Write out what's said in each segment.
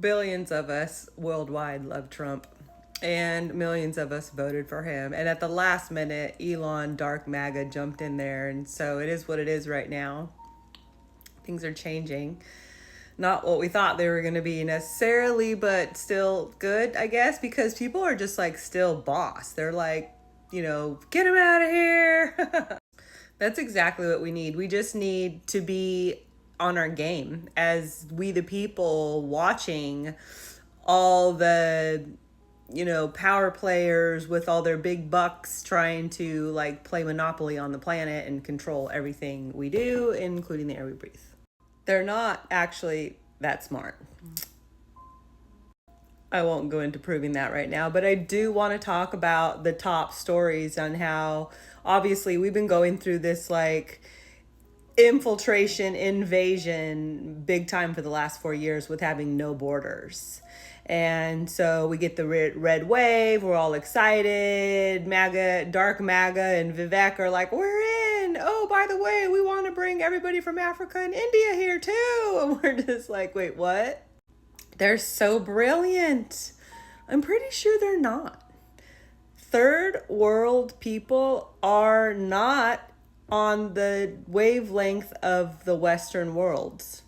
Billions of us worldwide love Trump, and millions of us voted for him. And at the last minute, Elon, Dark MAGA, jumped in there. And so it is what it is right now. Things are changing. Not what we thought they were going to be necessarily, but still good, I guess, because people are just like still boss. They're like, get him out of here. That's exactly what we need. We just need to be on our game as we, the people, watching all the, power players with all their big bucks trying to like play Monopoly on the planet and control everything we do, including the air we breathe. They're not actually that smart. I won't go into proving that right now, but I do want to talk about the top stories on how obviously we've been going through this like infiltration, invasion big time for the last 4 years with having no borders. And so we get the red wave. We're all excited. MAGA, Dark MAGA and Vivek are like, we're in. Oh, by the way, we want to bring everybody from Africa and India here too. And we're just like, wait, what? They're so brilliant. I'm pretty sure they're not. Third world people are not on the wavelength of the Western worlds.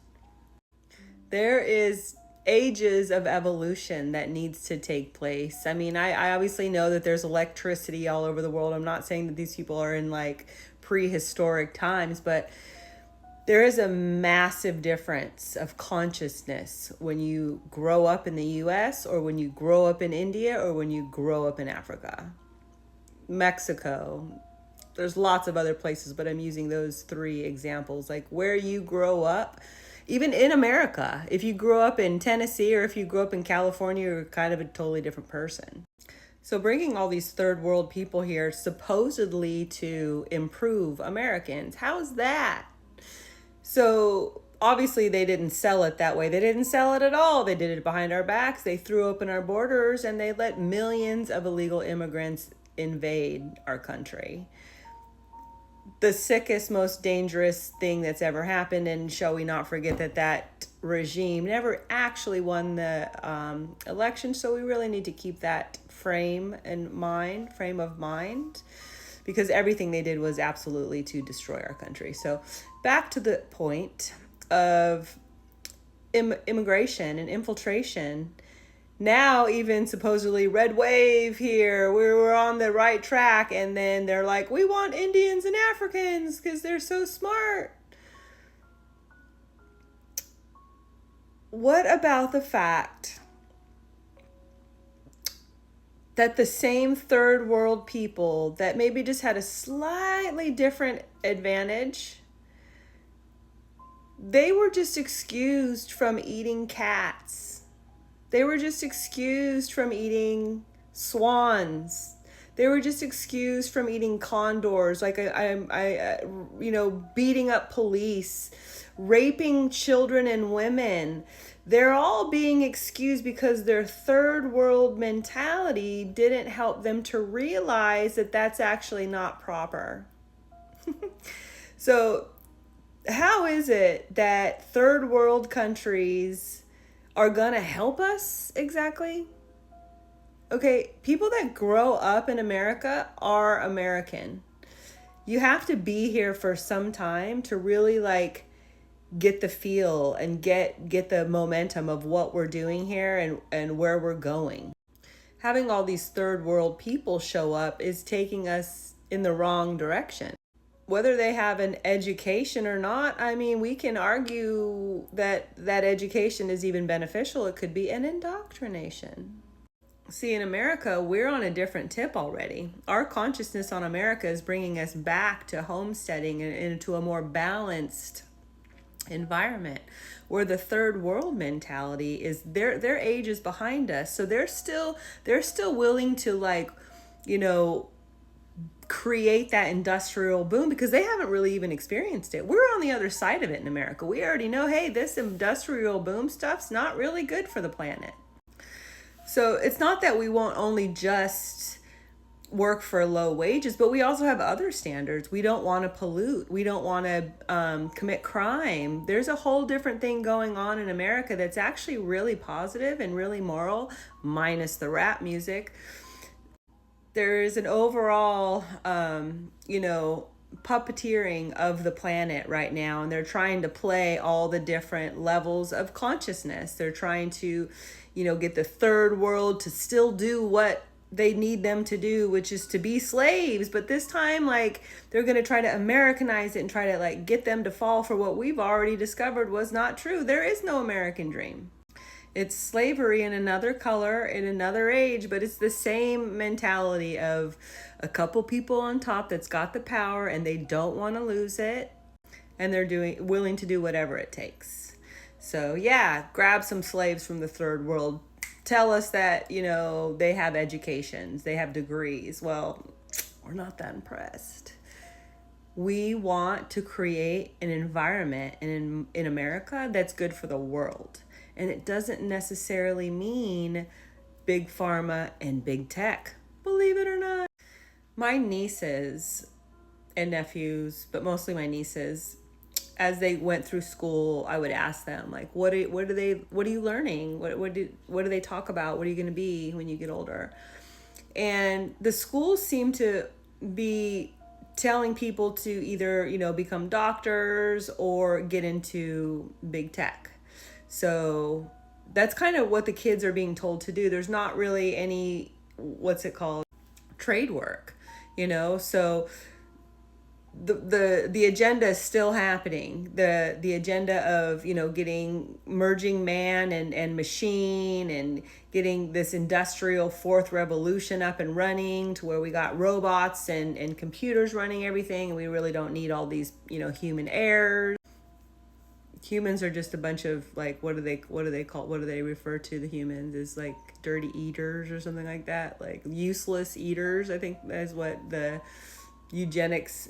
There is ages of evolution that needs to take place. I mean, I obviously know that there's electricity all over the world. I'm not saying that these people are in like prehistoric times, but there is a massive difference of consciousness when you grow up in the US or when you grow up in India or when you grow up in Africa. Mexico. There's lots of other places, but I'm using those three examples. Like where you grow up, even in America, if you grew up in Tennessee or if you grew up in California, you're kind of a totally different person. So bringing all these third world people here supposedly to improve Americans, how's that? So obviously they didn't sell it that way. They didn't sell it at all. They did it behind our backs. They threw open our borders and they let millions of illegal immigrants invade our country. The sickest, most dangerous thing that's ever happened. And shall we not forget that that regime never actually won the election. So we really need to keep that frame of mind, because everything they did was absolutely to destroy our country. So back to the point of immigration and infiltration. Now even supposedly red wave here, we were on the right track, and then they're like, we want Indians and Africans because they're so smart. What about the fact that the same third world people that maybe just had a slightly different advantage, they were just excused from eating cats. They were just excused from eating swans. They were just excused from eating condors, like beating up police, raping children and women. They're all being excused because their third world mentality didn't help them to realize that that's actually not proper. So how is it that third world countries are gonna help us exactly? Okay, people that grow up in America are American. You have to be here for some time to really like get the feel and get the momentum of what we're doing here and where we're going. Having all these third world people show up is taking us in the wrong direction. Whether they have an education or not, I mean, we can argue that education is even beneficial. It could be an indoctrination. See, in America, we're on a different tip already. Our consciousness on America is bringing us back to homesteading and into a more balanced environment, where the third world mentality is their age is behind us. So they're still willing to like, create that industrial boom because they haven't really even experienced it. We're on the other side of it in America. We already know, hey, this industrial boom stuff's not really good for the planet. So it's not that we won't only just work for low wages, but we also have other standards. We don't want to pollute. We don't want to commit crime. There's a whole different thing going on in America that's actually really positive and really moral, minus the rap music. There is an overall, puppeteering of the planet right now, and they're trying to play all the different levels of consciousness. They're trying to, get the third world to still do what they need them to do, which is to be slaves. But this time, they're going to try to Americanize it and try to get them to fall for what we've already discovered was not true. There is no American dream. It's slavery in another color, in another age, but it's the same mentality of a couple people on top that's got the power and they don't want to lose it, and they're willing to do whatever it takes. So yeah, grab some slaves from the third world. Tell us that, they have educations, they have degrees. Well, we're not that impressed. We want to create an environment in America that's good for the world. And it doesn't necessarily mean big pharma and big tech, believe it or not. My nieces and nephews, but mostly my nieces, as they went through school, I would ask them, what are you learning? What do they talk about? What are you going to be when you get older? And the schools seem to be telling people to either, become doctors or get into big tech. So that's kind of what the kids are being told to do. There's not really any, trade work, so the agenda is still happening. The agenda of, merging man and machine and getting this industrial fourth revolution up and running to where we got robots and computers running everything. And we really don't need all these, human errors. Humans are just a bunch of what do they refer to the humans as, dirty eaters or something like that, useless eaters. I think that's what the eugenics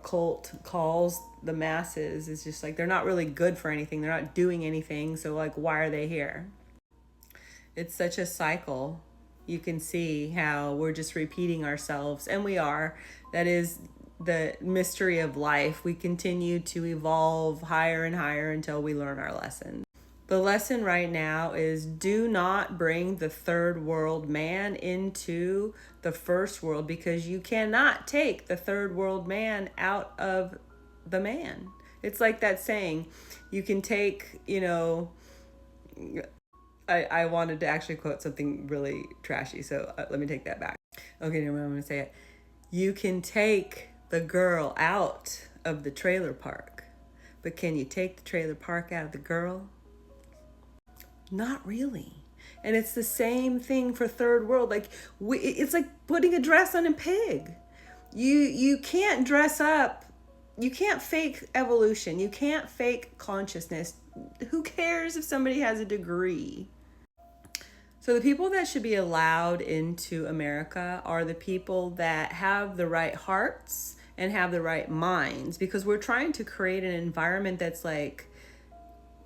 cult calls the masses. Is just they're not really good for anything, they're not doing anything, so why are they here? It's such a cycle. You can see how we're just repeating ourselves, and we are. That is the mystery of life. We continue to evolve higher and higher until we learn our lesson. The lesson right now is do not bring the third world man into the first world, because you cannot take the third world man out of the man. It's like that saying, you can take, I wanted to actually quote something really trashy, so let me take that back. Okay, never mind, I'm going to say it. You can take the girl out of the trailer park, but can you take the trailer park out of the girl? Not really. And it's the same thing for third world. It's like putting a dress on a pig. You can't dress up. You can't fake evolution. You can't fake consciousness. Who cares if somebody has a degree? So the people that should be allowed into America are the people that have the right hearts and have the right minds, because we're trying to create an environment that's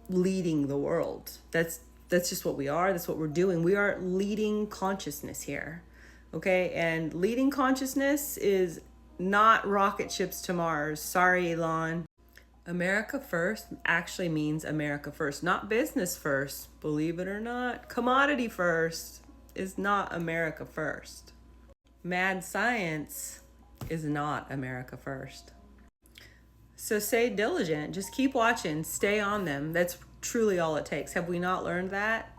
leading the world. That's just what we are. That's what we're doing. We are leading consciousness here. Okay? And leading consciousness is not rocket ships to Mars. Sorry, Elon. America first actually means America first, not business first. Believe it or not, commodity first is not America first. Mad science is not America first. So stay diligent. Just keep watching. Stay on them. That's truly all it takes. Have we not learned that?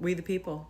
We the people.